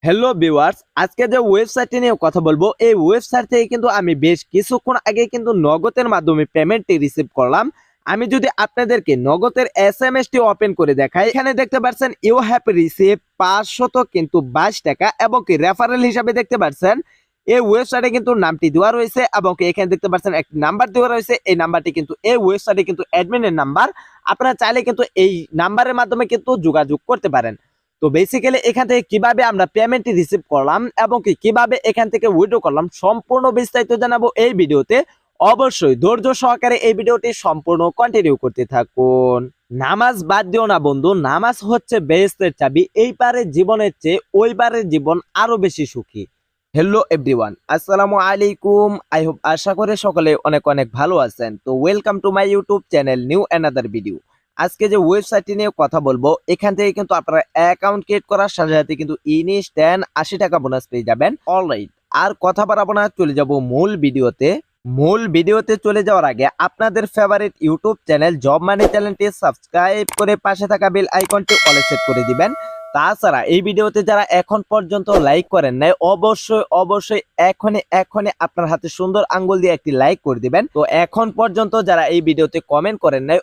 Hello viewers, আজকে যে ওয়েবসাইটটি নিয়ে কথা বলবো এই ওয়েবসাইট থেকে কিন্তু আমি বেশ কিছুক্ষণ আগে কিন্তু নগদের মাধ্যমে পেমেন্টটি রিসিভ করলাম। আমি যদি আপনাদেরকে নগদের এসএমএসটি ওপেন করে দেখাই, এখানে দেখতে পাচ্ছেন ইউ হ্যাভ রিসিভ 522 টাকা এবং কি রেফারেল হিসাবে দেখতে পাচ্ছেন এই ওয়েবসাইটে কিন্তু নামটি দেওয়া রয়েছে এবং কি এখানে দেখতে পাচ্ছেন একটি নাম্বার দেওয়া রয়েছে। এই নাম্বারটি কিন্তু এই ওয়েবসাইটে কিন্তু অ্যাডমিনের নাম্বার। আপনারা চাইলে কিন্তু এই নাম্বারের মাধ্যমে কিন্তু যোগাযোগ করতে পারেন। তো বেসিক্যালি এখান থেকে কিভাবে আমরা পেমেন্টটি রিসিভ করলাম এবং কিভাবে এখান থেকে উইথড্র করলাম সম্পূর্ণ বিস্তারিত জানাবো এই ভিডিওতে। অবশ্যই ধৈর্য সহকারে এই ভিডিওটি সম্পূর্ণ কন্টিনিউ করতে থাকুন। নামাজ বাদ দিও না বন্ধু, নামাজ হচ্ছে বেহেশতের চাবি। এই পারের জীবনের চেয়ে ওই পারের জীবন আরো বেশি সুখী। হ্যালো এভরিওয়ান, আসসালামু আলাইকুম। আই হোপ আশা করে সকলে অনেক অনেক ভালো আছেন। তো welcome to my YouTube channel new another video. আজকে যে ওয়েবসাইটটি নিয়ে কথা বলবো এখান থেকে কিন্তু আপনারা অ্যাকাউন্ট ক্রিয়েট করার সাথে সাথে কিন্তু ইনস্ট্যান্ট 80 টাকা বোনাস পেয়ে যাবেন। অলরাইট, আর কথা বাড়াবো না, চলে যাব মূল ভিডিওতে চলে যাওয়ার আগে আপনাদের ফেভারিট ইউটিউব চ্যানেল জব মানি চ্যানেলটি সাবস্ক্রাইব করে পাশে থাকা বেল আইকনটি অলে সেট করে দিবেন। তাছাড়া এই ভিডিওতে যারা এখন পর্যন্ত লাইক করেন নাই অবশ্যই এখনই আপনার হাতে সুন্দর আঙ্গুল দিয়ে একটি লাইক করে দিবেন। তো এখন পর্যন্ত যারা এই ভিডিওতে কমেন্ট করেন নাই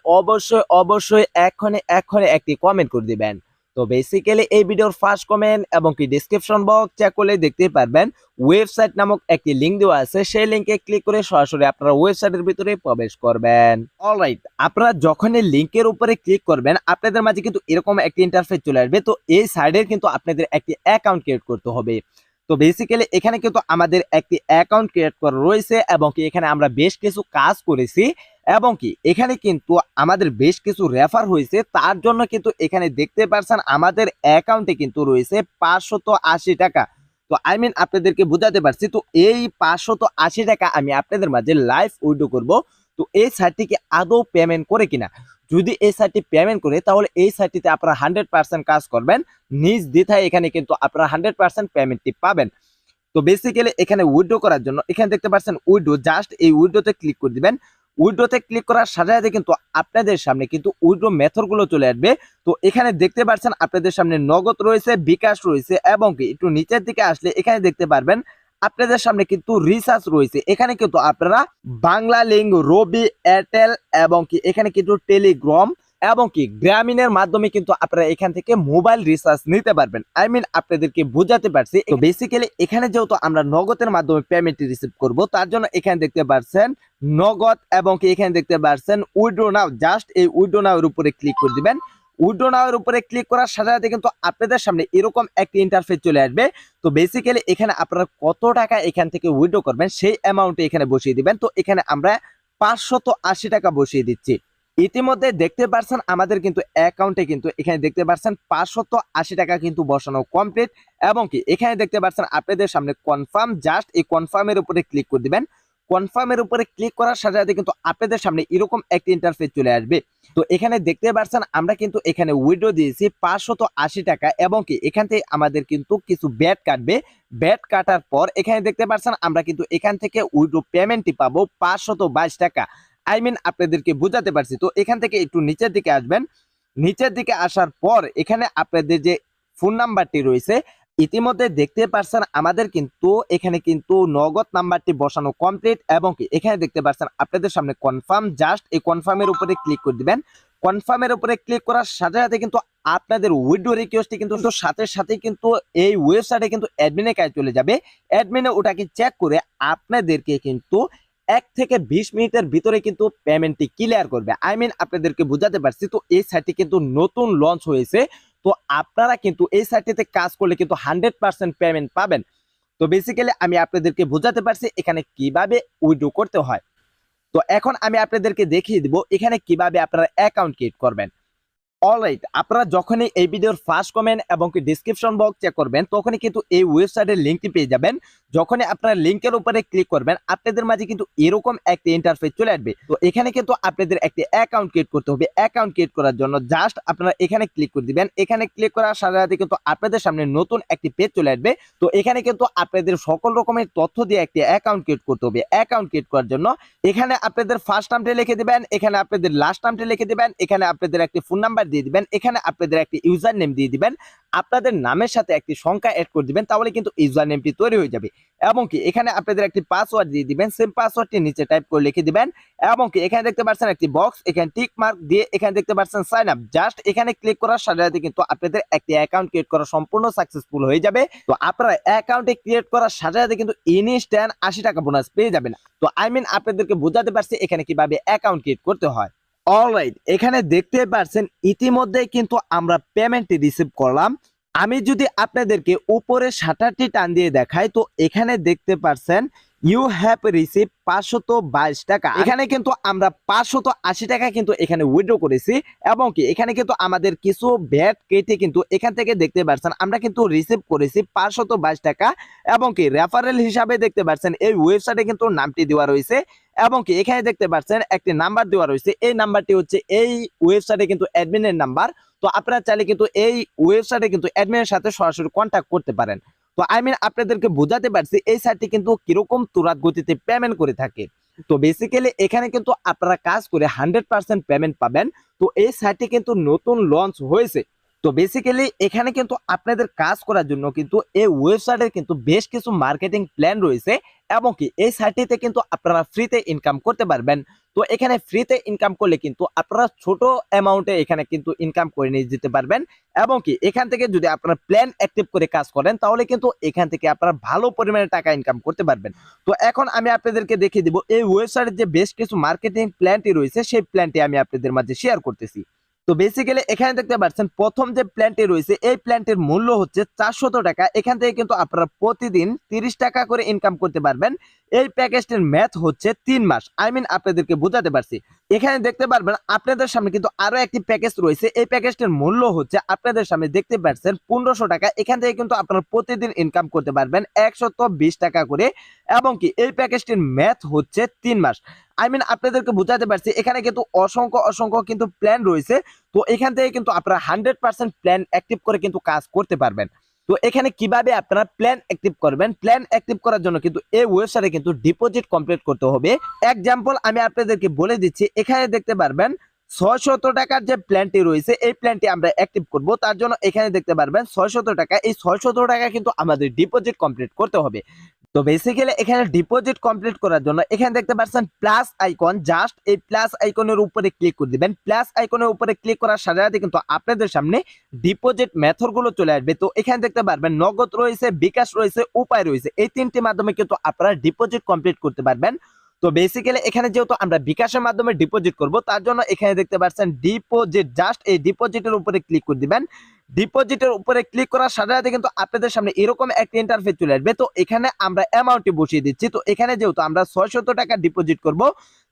অবশ্যই এখনই একটি কমেন্ট করে দিবেন। তো বেসিক্যালি এই ভিডিওর ফার্স্ট কমেন্ট এবং কি ডেসক্রিপশন বক্স চেক করলে দেখতে পারবেন ওয়েবসাইট নামক একটি লিংক দেওয়া আছে। সেই লিংকে ক্লিক করে সরাসরি আপনারা ওয়েবসাইটের ভিতরে প্রবেশ করবেন। অলরাইট, আপনারা যখন এই লিংকের উপরে ক্লিক করবেন আপনাদের মাঝে কিন্তু এরকম একটি ইন্টারফেস চলে আসবে। তো এই সাইডে কিন্তু আপনাদের একটি অ্যাকাউন্ট ক্রিয়েট করতে হবে। তো বেসিক্যালি এখানে কিন্তু আমাদের একটি অ্যাকাউন্ট ক্রিয়েট করা রয়েছে এবং কি এখানে আমরা বেশ কিছু কাজ করেছি এবং কি এখানে কিন্তু আমাদের বেশ কিছু রেফার হয়েছে। তার জন্য কিন্তু এখানে দেখতে পাচ্ছেন আমাদের অ্যাকাউন্টে কিন্তু রয়েছে 580 টাকা। তো আপনাদেরকে বোঝাতে পারছি। তো এই 580 টাকা আমি আপনাদের মাঝে লাইভ উইথড্র করব। তো এই সাইটটিকে আদৌ পেমেন্ট করে কিনা, যদি এই সাইটটি পেমেন্ট করে তাহলে এই সাইটটিতে আপনারা 100% কাজ করবেন নিজ দ্বিধায়। এখানে কিন্তু আপনারা 100% পেমেন্টটি পাবেন। তো বেসিক্যালি এখানে উইথড্র করার জন্য এখানে দেখতে পাচ্ছেন উইথড্র, জাস্ট এই উইথড্রতে ক্লিক করে দিবেন। উইথড্রতে ক্লিক করার সাথে সাথে কিন্তু আপনাদের সামনে কিন্তু উইথড্র মেথড গুলো চলে আসবে। তো এখানে দেখতে পাচ্ছেন আপনাদের সামনে নগদ রয়েছে, বিকাশ রয়েছে এবং কি একটু নিচের দিকে আসলে এখানে দেখতে পারবেন আপনাদের সামনে কিন্তু রিচার্জ রয়েছে। এখানে কিন্তু আপনারা বাংলা লিঙ্ক, রবি, এয়ারটেল এবং কি এখানে কিন্তু টেলিগ্রাম এবং কি গ্রামীণের মাধ্যমে কিন্তু আপনারা এখান থেকে মোবাইল রিচার্জ নিতে পারবেন। আপনাদেরকে বোঝাতে পারছি। তো বেসিক্যালি এখানে যেহেতু আমরা নগদের মাধ্যমে পেমেন্ট রিসিভ করব তার জন্য এখানে দেখতে পাচ্ছেন নগদ এবং কি এখানে দেখতে পাচ্ছেন উইথড্র নাও। জাস্ট এই উইথড্র নাও এর উপরে ক্লিক করে দিবেন। উইথড্র নাও এর উপরে ক্লিক করার সাথে সাথে কিন্তু আপনাদের সামনে এরকম একটি ইন্টারফেস চলে আসবে। তো বেসিক্যালি এখানে আপনারা কত টাকা এখান থেকে উইথড্র করবেন সেই অ্যামাউন্টে এখানে বসিয়ে দিবেন। তো এখানে আমরা 580 টাকা বসিয়ে দিচ্ছি। ইতিমধ্যে দেখতে পাচ্ছেন আমাদের কিন্তু অ্যাকাউন্টে কিন্তু এখানে দেখতে পাচ্ছেন 580 টাকা কিন্তু বসানো কমপ্লিট এবং কি এখানে দেখতে পাচ্ছেন আপনাদের সামনে কনফার্ম। জাস্ট এই কনফার্মের উপরে ক্লিক করে দিবেন। কনফার্মের উপরে ক্লিক করার সাথে সাথে কিন্তু আপনাদের সামনে এরকম একটি ইন্টারফেস চলে আসবে। তো এখানে দেখতে পাচ্ছেন আমরা কিন্তু এখানে উইথড্র দিয়েছি 580 টাকা এবং কি এখান থেকে আমাদের কিন্তু কিছু ব্যাট কাটবে। ব্যাট কাটার পর এখানে দেখতে পাচ্ছেন আমরা কিন্তু এখান থেকে উইথড্র পেমেন্টটি পাবো 522 টাকা। আপনাদেরকে বোঝাতে পারছি। তো এখান থেকে একটু নিচের দিকে আসবেন। নিচের দিকে আসার পর এখানে আপনাদের যে ফোন নাম্বারটি রয়েছে ইতিমধ্যে দেখতে পাচ্ছেন আমাদের কিন্তু এখানে কিন্তু নগদ নাম্বারটি বসানো কমপ্লিট এবং কি এখানে দেখতে পাচ্ছেন আপনাদের সামনে কনফার্ম। জাস্ট এই কনফার্মের উপরে ক্লিক করে দিবেন। কনফার্মের উপরে ক্লিক করার সাথে সাথে কিন্তু আপনাদের উইথড্র রিকোয়েস্টটি কিন্তু সাথে সাথে কিন্তু এই ওয়েবসাইটে কিন্তু অ্যাডমিনের কাছে চলে যাবে। অ্যাডমিনে ওটাকে চেক করে আপনাদেরকে কিন্তু 1 থেকে 20 মিনিটের ভিতরে কিন্তু পেমেন্টটি ক্লিয়ার করবে। আপনাদেরকে বোঝাতে পারছি। তো এই সাইটটি কিন্তু নতুন লঞ্চ হয়েছে। তো আপনারা কিন্তু এই সাইটটিতে কাজ করলে কিন্তু 100% পেমেন্ট পাবেন। তো বেসিক্যালি আমি আপনাদেরকে বোঝাতে পারছি এখানে কিভাবে উইথড্র করতে হয়। তো এখন আমি আপনাদেরকে দেখিয়ে দিব এখানে কিভাবে আপনারা অ্যাকাউন্ট ক্রিয়েট করবেন। অলরাইট, আপনারা যখনই এই ভিডিওর ফার্স্ট কমেন্ট এবং কি ডেসক্রিপশন বক্স চেক করবেন তখনই কিন্তু এই ওয়েবসাইটের লিংকটি পেয়ে যাবেন। যখনই আপনারা লিংকের উপরে ক্লিক করবেন আপনাদের মাঝে কিন্তু এরকম একটি ইন্টারফেস চলে আসবে। তো এখানে কিন্তু আপনাদের একটি অ্যাকাউন্ট ক্রিয়েট করতে হবে। অ্যাকাউন্ট ক্রিয়েট করার জন্য জাস্ট আপনারা এখানে ক্লিক করে দিবেন। এখানে ক্লিক করার সাথে সাথে কিন্তু আপনাদের সামনে নতুন একটি পেজ চলে আসবে। তো এখানে কিন্তু আপনাদের সকল রকমের তথ্য দিয়ে একটি অ্যাকাউন্ট ক্রিয়েট করতে হবে। অ্যাকাউন্ট ক্রিয়েট করার জন্য এখানে আপনাদের ফার্স্ট নামটি লিখে দিবেন, এখানে আপনাদের লাস্ট নামটি লিখে দিবেন, এখানে আপনাদের একটি ফোন নাম্বার দিয়ে দিবেন, এখানে আপনাদের একটি ইউজার নেম দিয়ে দিবেন, আপনাদের নামের সাথে একটি সংখ্যা অ্যাড করে দিবেন, তাহলে কিন্তু ইউজার নেমটি তৈরি হয়ে যাবে। এবং কি এখানে আপনাদের একটি পাসওয়ার্ড দিয়ে দিবেন, সেম পাসওয়ার্ডটি নিচে টাইপ করে লিখে দিবেন। এবং কি এখানে দেখতে পাচ্ছেন একটি বক্স, এখানে টিক মার্ক দিয়ে এখানে দেখতে পাচ্ছেন সাইন আপ, জাস্ট এখানে ক্লিক করার সাথে সাথে কিন্তু আপনাদের একটি অ্যাকাউন্ট ক্রিয়েট করা সম্পূর্ণ সাকসেসফুল হয়ে যাবে। তো আপনারা অ্যাকাউন্টে ক্রিয়েট করার সাথে সাথে কিন্তু ইনস্ট্যান্ট 80 টাকা বোনাস পেয়ে যাবেন। তো আপনাদেরকে বোঝাতে পারছি এখানে কিভাবে অ্যাকাউন্ট ক্রিয়েট করতে হয়। অলরাইট, এখানে দেখতে পাচ্ছেন ইতিমধ্যে কিন্তু আমরা পেমেন্টটি রিসিভ করলাম। আমি যদি আপনাদেরকে উপরে শাটারটি টান দিয়ে দেখাই, তো এখানে দেখতে পাচ্ছেন ইউ হ্যাভ রিসিভ 522 টাকা। এখানে কিন্তু আমরা 580 টাকা কিন্তু এখানে উইথড্র করেছি। এবং কি এখানে কিন্তু আমাদের কিছু ভ্যাট কেটে কিন্তু এখান থেকে দেখতে পাচ্ছেন আমরা কিন্তু রিসিভ করেছি 522 টাকা। এবং কি রেফারেল হিসাবে দেখতে পাচ্ছেন এই ওয়েবসাইটে কিন্তু নামটি দেওয়া রয়েছে। এবং কি এখানে দেখতে পাচ্ছেন একটি নাম্বার দেওয়া রয়েছে, এই নাম্বারটি হচ্ছে এই ওয়েবসাইটে কিন্তু অ্যাডমিনের নাম্বার। তো আপনারা চাইলে কিন্তু এই ওয়েবসাইটে কিন্তু অ্যাডমিনের সাথে সরাসরি কন্ট্যাক্ট করতে পারেন। তো আপনাদেরকে বোঝাতে পারছি এই সাইটটি কিন্তু কিরকম তুরাত গতিতে পেমেন্ট করে থাকে। তো বেসিক্যালি এখানে কিন্তু আপনারা কাজ করে 100% পেমেন্ট পাবেন। তো এই সাইটটি কিন্তু নতুন লঞ্চ হয়েছে। তো বেসিক্যালি এখানে কিন্তু আপনাদের কাজ করার জন্য কিন্তু এই ওয়েবসাইটের কিন্তু বেশ কিছু মার্কেটিং প্ল্যান রয়েছে। এবং কি এই সাইটটিতে কিন্তু আপনারা ফ্রিতে ইনকাম করতে পারবেন। তো এখানে ফ্রিতে ইনকাম করলে কিন্তু আপনারা ছোট অ্যামাউন্টে এখানে কিন্তু ইনকাম করে নিয়ে যেতে পারবেন। এবং কি এখান থেকে যদি আপনারা প্ল্যান অ্যাক্টিভ করে কাজ করেন, তাহলে কিন্তু এখান থেকে আপনারা ভালো পরিমাণে টাকা ইনকাম করতে পারবেন। তো এখন আমি আপনাদেরকে দেখিয়ে দিব এই ওয়েবসাইটের যে বেশ কিছু মার্কেটিং প্ল্যানটি রয়েছে, সেই প্ল্যানটি আমি আপনাদের মাঝে শেয়ার করতেছি। তো বেসিক্যালি এখানে দেখতে পাচ্ছেন প্রথম যে প্ল্যানটি রয়েছে, এই প্ল্যানটির মূল্য হচ্ছে 400 টাকা। এখান থেকে কিন্তু আপনারা প্রতিদিন 30 টাকা করে ইনকাম করতে পারবেন। এই প্যাকেজটির ম্যাথ হচ্ছে 3 মাস। আপনাদেরকে বোঝাতে পারছি। এখানে দেখতে পারবেন আপনাদের সামনে কিন্তু আরো একটি প্যাকেজ রয়েছে, এই প্যাকেজটির মূল্য হচ্ছে আপনাদের সামনে দেখতে পাচ্ছেন 1500 টাকা। এখান থেকে কিন্তু আপনারা প্রতিদিন ইনকাম করতে পারবেন 120 টাকা করে। এবং কি এই প্যাকেজটির ম্যাথ হচ্ছে 3 মাস। আপনাদেরকে বোঝাতে পারছি এখানে কিন্তু অসংখ্য কিন্তু প্ল্যান রয়েছে। তো এখান থেকে কিন্তু আপনারা 100% প্ল্যান অ্যাক্টিভ করে কিন্তু কাজ করতে পারবেন। তো এখানে কিভাবে আপনারা প্ল্যান অ্যাক্টিভ করবেন, প্ল্যান অ্যাক্টিভ করার জন্য কিন্তু এই ওয়েবসাইটে কিন্তু ডিপোজিট কমপ্লিট করতে হবে। এক্সাম্পল আমি আপনাদেরকে বলে দিচ্ছি, এখানে দেখতে পারবেন 600 টাকার যে প্ল্যানটি রয়েছে, এই প্ল্যানটি আমরা অ্যাক্টিভ করব। তার জন্য এখানে দেখতে পারবেন 600 টাকা, এই 600 টাকা কিন্তু আমাদের ডিপোজিট কমপ্লিট করতে হবে। তো বেসিক্যালি এখানে ডিপোজিট কমপ্লিট করার জন্য এখানে দেখতে পাচ্ছেন প্লাস আইকন, জাস্ট এই প্লাস আইকনের উপরে ক্লিক করে দিবেন। প্লাস আইকনের উপরে ক্লিক করার সাথে সাথে কিন্তু আপনাদের সামনে ডিপোজিট মেথড গুলো চলে আসবে। তো এখানে দেখতে পারবেন নগদ রয়েছে, বিকাশ রয়েছে, উপায় রয়েছে, এই তিনটি মাধ্যমে কিন্তু আপনারা ডিপোজিট কমপ্লিট করতে পারবেন। তো বেসিক্যালি এখানে যেহেতু আমরা বিকাশের মাধ্যমে ডিপোজিট করব, তার জন্য এখানে দেখতে পাচ্ছেন ডিপোজিট, জাস্ট এই ডিপোজিটের উপরে ক্লিক করে দিবেন। ডিপোজিটের উপরে ক্লিক করার সাথে সাথে কিন্তু আপনাদের সামনে এরকম একটা ইন্টারফেস চলে আসবে। তো এখানে আমরা অ্যামাউন্টটি বসিয়ে দিচ্ছি। তো এখানে যেহেতু আমরা 600 টাকা ডিপোজিট করব,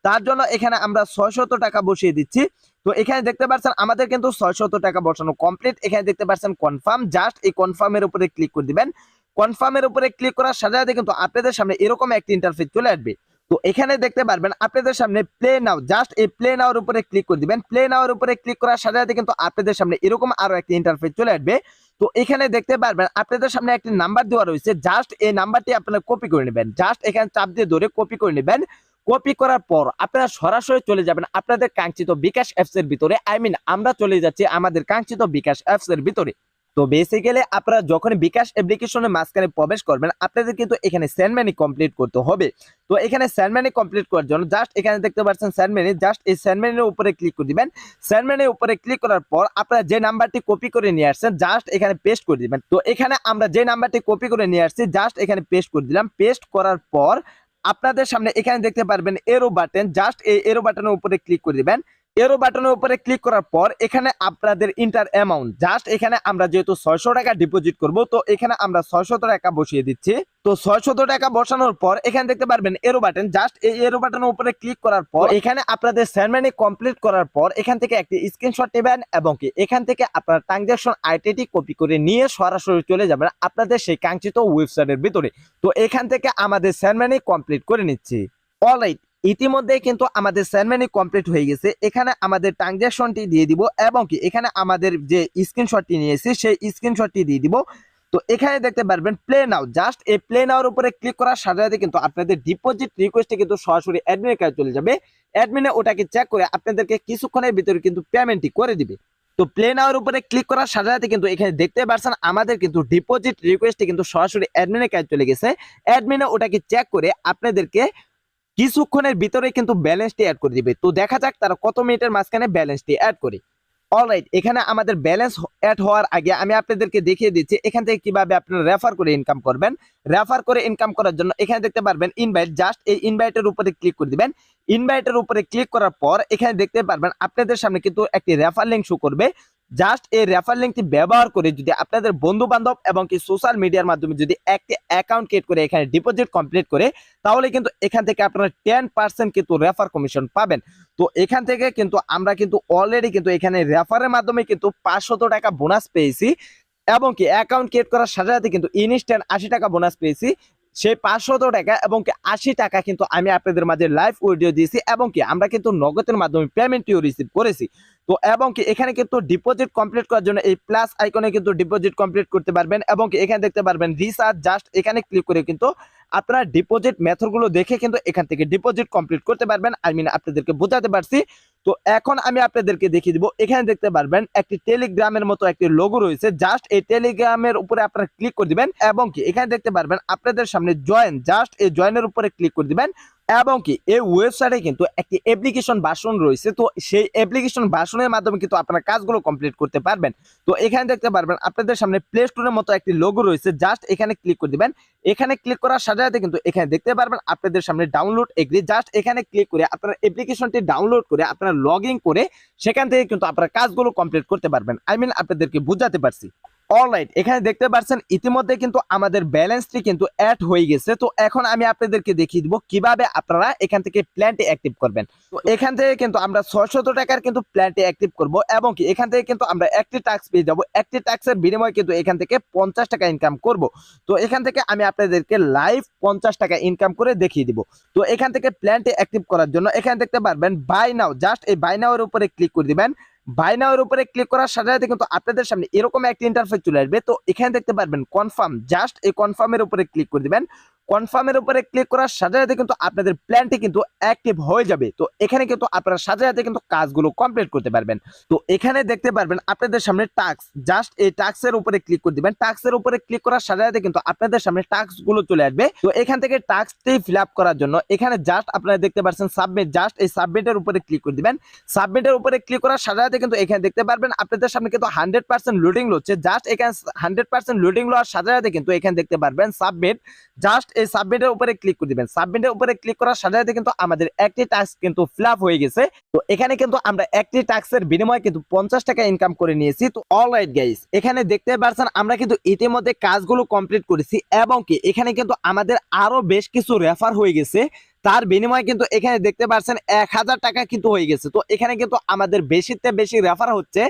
তার জন্য এখানে আমরা 600 টাকা বসিয়ে দিচ্ছি। তো এখানে দেখতে পাচ্ছেন আমাদের কিন্তু 600 টাকা বসানো কমপ্লিট। এখানে দেখতে পাচ্ছেন কনফার্ম, জাস্ট এই কনফার্মের উপরে ক্লিক করে দিবেন। কনফার্মের উপরে ক্লিক করার সাথে সাথে কিন্তু আপনাদের সামনে এরকম একটা ইন্টারফেস চলে আসবে। তো এখানে দেখতে পারবেন আপনাদের সামনে প্লে নাও, জাস্ট এই প্লে নাওর উপরে ক্লিক করে দিবেন। প্লে নাওর উপরে ক্লিক করার সাথে সাথে কিন্তু আপনাদের সামনে এরকম আরো একটা ইন্টারফেস চলে আসবে। তো এখানে দেখতে পারবেন আপনাদের সামনে একটি নাম্বার দেওয়া রয়েছে, জাস্ট এই নাম্বারটি আপনারা কপি করে নেবেন। জাস্ট এখানে চাপ দিয়ে ধরে কপি করে নেবেন। কপি করার পর আপনারা সরাসরি চলে যাবেন আপনাদের কাঙ্ক্ষিত বিকাশ অ্যাপস এর ভিতরে। আমরা চলে যাচ্ছি আমাদের কাঙ্ক্ষিত বিকাশ অ্যাপস এর ভিতরে। তো বেসিক্যালি আপনারা যখন বিকাশ অ্যাপ্লিকেশনের মাঝখানে প্রবেশ করবেন, আপনাদের কিন্তু এখানে সেন্ড মানি কমপ্লিট করতে হবে। তো এখানে সেন্ড মানি কমপ্লিট করার জন্য জাস্ট এখানে দেখতে পাচ্ছেন সেন্ড মানি, জাস্ট এই সেন্ড মানির উপরে ক্লিক করে দিবেন। সেন্ড মানির উপরে ক্লিক করার পর আপনারা যে নাম্বারটি কপি করে নিয়ে আসছেন, জাস্ট এখানে পেস্ট করে দিবেন। তো এখানে আমরা যে নাম্বারটি কপি করে নিয়ে আসছি, জাস্ট এখানে পেস্ট করে দিলাম। পেস্ট করার পর আপনাদের সামনে এখানে দেখতে পারবেন এরো বাটন, জাস্ট এই এরো বাটনের উপরে ক্লিক করে দিবেন। এরো বাটনের উপরে ক্লিক করার পর এখানে আপনাদের ইন্টার অ্যামাউন্ট, জাস্ট এখানে আমরা যেহেতু 600 টাকা ডিপোজিট করব, তো এখানে আমরা 600 টাকা বসিয়ে দিচ্ছি। তো 600 টাকা বসানোর পর এখানে দেখতে পারবেন এরো বাটন, জাস্ট এই এরো বাটনের উপরে ক্লিক করার পর এখানে আপনাদের সেন্ড মানি কমপ্লিট করার পর এখান থেকে একটি স্ক্রিনশট নেবেন এবং কি এখান থেকে আপনার ট্রানজাকশন আইডিটি কপি করে নিয়ে সরাসরি চলে যাবেন আপনাদের সেই কাঙ্ক্ষিত ওয়েবসাইটের ভিতরে। তো এখান থেকে আমাদের সেন্ড মানি কমপ্লিট করে নিচ্ছি। অলরাইট, ইতিমধ্যে কিন্তু আমাদের সেন্ড মানি কমপ্লিট হয়ে গেছে। এখানে আমাদের ট্রানজাকশনটি দিয়ে দিব এবং কি এখানে আমাদের যে স্ক্রিনশটটি নিয়েছি সেই স্ক্রিনশটটি দিয়ে দিব। তো এখানে দেখতে পারবেন প্লে নাও, জাস্ট এই প্লে নাওর উপরে ক্লিক করার সাথে সাথে কিন্তু আপনাদের ডিপোজিট রিকোয়েস্টে কিন্তু সরাসরি অ্যাডমিনের কাছে চলে যাবে। অ্যাডমিনে ওটাকে চেক করে আপনাদেরকে কিছুক্ষণের ভিতরে কিন্তু পেমেন্টটি করে দিবে। তো প্লে নাওর উপরে ক্লিক করার সাথে সাথে কিন্তু এখানে দেখতে পাচ্ছেন আমাদের কিন্তু ডিপোজিট রিকোয়েস্টে কিন্তু সরাসরি অ্যাডমিনের কাছে চলে গেছে। অ্যাডমিনে ওটাকে চেক করে আপনাদেরকে কিছুক্ষণের ভিতরে কিন্তু ব্যালেন্সটি অ্যাড করে দিবে। তো দেখা যাক তারা কত মিনিটের মাঝখানে ব্যালেন্সটি অ্যাড করে। অলরাইট, এখানে আমাদের ব্যালেন্স অ্যাড হওয়ার আগে আমি আপনাদেরকে দেখিয়ে দিচ্ছি এখান থেকে কিভাবে আপনারা রেফার করে ইনকাম করবেন। রেফার করে ইনকাম করার জন্য এখানে দেখতে পারবেন ইনভাইট, জাস্ট এই ইনভাইটের উপরে ক্লিক করে দিবেন। ইনভাইটের উপরে ক্লিক করার পর এখানে দেখতে পারবেন আপনাদের সামনে কিন্তু একটি রেফার লিঙ্ক শো করবে। জাস্ট এই রেফার লিঙ্কটি ব্যবহার করে যদি আপনাদের বন্ধু বান্ধব এবং কি সোশ্যাল মিডিয়ার মাধ্যমে যদি একটি অ্যাকাউন্ট ক্রিয়েট করে এখানে ডিপোজিট কমপ্লিট করে, তাহলে কিন্তু এখান থেকে আপনারা 10% কিন্তু রেফার কমিশন পাবেন। তো এখান থেকে কিন্তু আমরা কিন্তু অলরেডি কিন্তু এখানে রেফারের মাধ্যমে কিন্তু 500 টাকা বোনাস পেয়েছি এবং কি অ্যাকাউন্ট ক্রিয়েট করার সাথে সাথে কিন্তু ইনস্ট্যান্ট 80 টাকা বোনাস পেয়েছি। সেই 500 টাকা এবং কি 80 টাকা কিন্তু আমি আপনাদের মাঝে লাইভ ভিডিও দিয়েছি এবং কি আমরা কিন্তু নগদের মাধ্যমে পেমেন্টটিও রিসিভ করেছি। তো এবং কি এখানে কিন্তু ডিপোজিট কমপ্লিট করার জন্য এই প্লাস আইকনে কিন্তু ডিপোজিট কমপ্লিট করতে পারবেন এবং কি এখানে দেখতে পারবেন রিচার্জ, জাস্ট এখানে ক্লিক করে কিন্তু আপনারা ডিপোজিট মেথডগুলো দেখে কিন্তু এখান থেকে ডিপোজিট কমপ্লিট করতে পারবেন। আপনাদেরকে বোঝাতে পারছি। তো এখন আমি আপনাদেরকে দেখিয়ে দিব, এখানে দেখতে পারবেন একটি টেলিগ্রামের মতো একটি লোগো রয়েছে। জাস্ট এই টেলিগ্রামের উপরে আপনারা ক্লিক করে দিবেন এবং কি এখানে দেখতে পারবেন আপনাদের সামনে জয়েন, জাস্ট এই জয়েনের উপরে ক্লিক করে দিবেন এবং কি এই ওয়েবসাইটে কিন্তু একটি অ্যাপ্লিকেশন ভার্সন রয়েছে। তো সেই অ্যাপ্লিকেশন ভার্সনের মাধ্যমে কিন্তু আপনারা কাজগুলো কমপ্লিট করতে পারবেন। তো এখানে দেখতে পারবেন আপনাদের সামনে প্লে স্টোরের মতো একটি লোগো রয়েছে, জাস্ট এখানে ক্লিক করে দিবেন। এখানে ক্লিক করার সাথে সাথে কিন্তু এখানে দেখতে পারবেন আপনাদের সামনে ডাউনলোড এগ্রি, জাস্ট এখানে ক্লিক করে আপনারা অ্যাপ্লিকেশনটি ডাউনলোড করে আপনারা লগ ইন করে সেখান থেকে কিন্তু আপনারা কাজগুলো কমপ্লিট করতে পারবেন। আপনাদেরকে বোঝাতে পারছি। অলরাইট, এখানে দেখতে পাচ্ছেন ইতিমধ্যে কিন্তু আমাদের ব্যালেন্সটি কিন্তু অ্যাড হয়ে গেছে। তো এখন আমি আপনাদেরকে দেখিয়ে দিব কিভাবে আপনারা এখান থেকে প্ল্যানটি অ্যাক্টিভ করবেন। তো এখান থেকে কিন্তু আমরা 600 টাকার কিন্তু প্ল্যানটি অ্যাক্টিভ করব এবং কি এখান থেকে কিন্তু আমরা একটি টাস্ক পেয়ে যাব। একটি টাস্কের বিনিময়ে কিন্তু এখান থেকে 50 টাকা ইনকাম করব। তো এখান থেকে আমি আপনাদেরকে লাইভ 50 টাকা ইনকাম করে দেখিয়ে দিব। তো এখান থেকে প্ল্যানটি অ্যাক্টিভ করার জন্য এখানে দেখতে পারবেন বাই নাও, জাস্ট এই বাই নাও এর উপরে ক্লিক করে দিবেন। বাই নাও এর উপরে ক্লিক করার সাথে সাথে কিন্তু আপনাদের সামনে এরকম একটা ইন্টারফেস চলে আসবে। তো এখানে দেখতে পারবেন কনফার্ম, জাস্ট এই কনফার্মের উপরে ক্লিক করে দিবেন। কনফার্মের উপরে ক্লিক করার সাথে সাথে কিন্তু আপনাদের প্ল্যানটি কিন্তু অ্যাক্টিভ হয়ে যাবে। তো এখানে কিন্তু আপনারা সাথে সাথে কিন্তু কাজগুলো কমপ্লিট করতে পারবেন। তো এখানে দেখতে পারবেন আপনাদের সামনে টাস্ক, জাস্ট এই টাস্কের উপরে ক্লিক করে দিবেন। টাস্কের উপরে ক্লিক করার সাথে সাথে কিন্তু আপনাদের সামনে টাস্কগুলো চলে আসবে। তো এখান থেকে টাস্কটি ফিল আপ করার জন্য এখানে জাস্ট আপনারা দেখতে পাচ্ছেন সাবমিট, জাস্ট এই সাবমিটের উপরে ক্লিক করে দিবেন। সাবমিটের উপরে ক্লিক করার সাথে সাথে কিন্তু এখানে দেখতে পারবেন আপনাদের সামনে কিন্তু 100% লোডিং হচ্ছে। জাস্ট এখানে 100% লোডিং হওয়ার সাথে সাথে কিন্তু এখানে দেখতে পারবেন সাবমিট, জাস্ট এই সাবমিটের উপরে ক্লিক করে দিবেন। সাবমিটের উপরে ক্লিক করার সাথে সাথে কিন্তু আমাদের একটি টাস্ক কিন্তু ফিল আপ হয়ে গেছে। তো এখানে কিন্তু আমরা একটি টাস্কের বিনিময়ে কিন্তু 50 টাকা ইনকাম করে নিয়েছি। তো অলরাইট গাইস, এখানে দেখতে পাচ্ছেন আমরা কিন্তু ইতিমধ্যে কাজগুলো কমপ্লিট করেছি এবং কি এখানে কিন্তু আমাদের আরো বেশ কিছু রেফার হয়ে গেছে। তার বিনিময়ে কিন্তু এখানে দেখতে পাচ্ছেন 1000 টাকা কিন্তু হয়ে গেছে। তো এখানে কিন্তু আমাদের বেশিতে বেশি রেফার হচ্ছে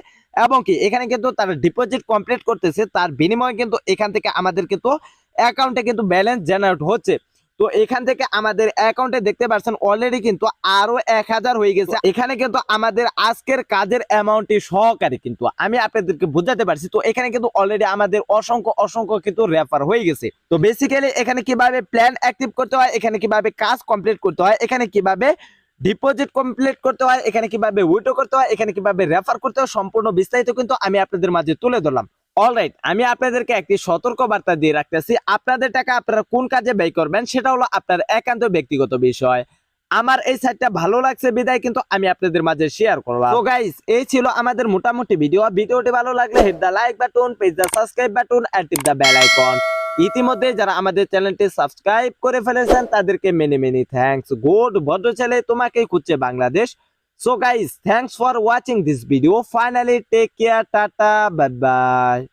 এবং কি এখানে কিন্তু তারা ডিপোজিট কমপ্লিট করতেছে, তার বিনিময়ে কিন্তু এখান থেকে আমাদের কিন্তু অ্যাকাউন্টে কিন্তু ব্যালেন্স জেনারেট হচ্ছে। তো এখান থেকে আমাদের অ্যাকাউন্টে দেখতে পাচ্ছেন অলরেডি কিন্তু আরো 1000 হয়ে গেছে। এখানে কিন্তু আমাদের আজকের কাজের অ্যামাউন্টটি সহকারে কিন্তু আমি আপনাদেরকে বোঝাতে পারছি। তো এখানে কিন্তু অলরেডি আমাদের অসংখ্য অসংখ্য কিন্তু রেফার হয়ে গেছে। তো বেসিক্যালি এখানে কিভাবে প্ল্যান অ্যাক্টিভ করতে হয়, এখানে কিভাবে কাজ কমপ্লিট করতে হয়, এখানে কিভাবে ডিপোজিট কমপ্লিট করতে হয়, এখানে কিভাবে উইথড্র করতে হয়, এখানে কিভাবে রেফার করতে হয়, সম্পূর্ণ বিস্তারিত কিন্তু আমি আপনাদের মাঝে তুলে ধরলাম। অলরাইট, আমি আপনাদেরকে একটি সতর্ক বার্তা দিয়ে রাখতেছি, আপনাদের টাকা আপনারা কোন কাজে ব্যয় করবেন সেটা হলো আপনার একান্ত ব্যক্তিগত বিষয়। আমার এই সাইটটা ভালো লাগছে বিদায় কিন্তু আমি আপনাদের মাঝে শেয়ার করলাম। তো গাইস, এই ছিল আমাদের মোটামুটি ভিডিওটি ভালো লাগলে hit the like button, press the subscribe button and tip the bell icon. ইতিমধ্যে যারা আমাদের চ্যানেলটি সাবস্ক্রাইব করে ফেলেছেন তাদেরকে মেনি মেনি থ্যাঙ্কস। গুড ভদ্র ছেলে তোমাকেই খুঁজছে Bangladesh. So guys, thanks for watching this video. Finally, take care, tata, bye bye.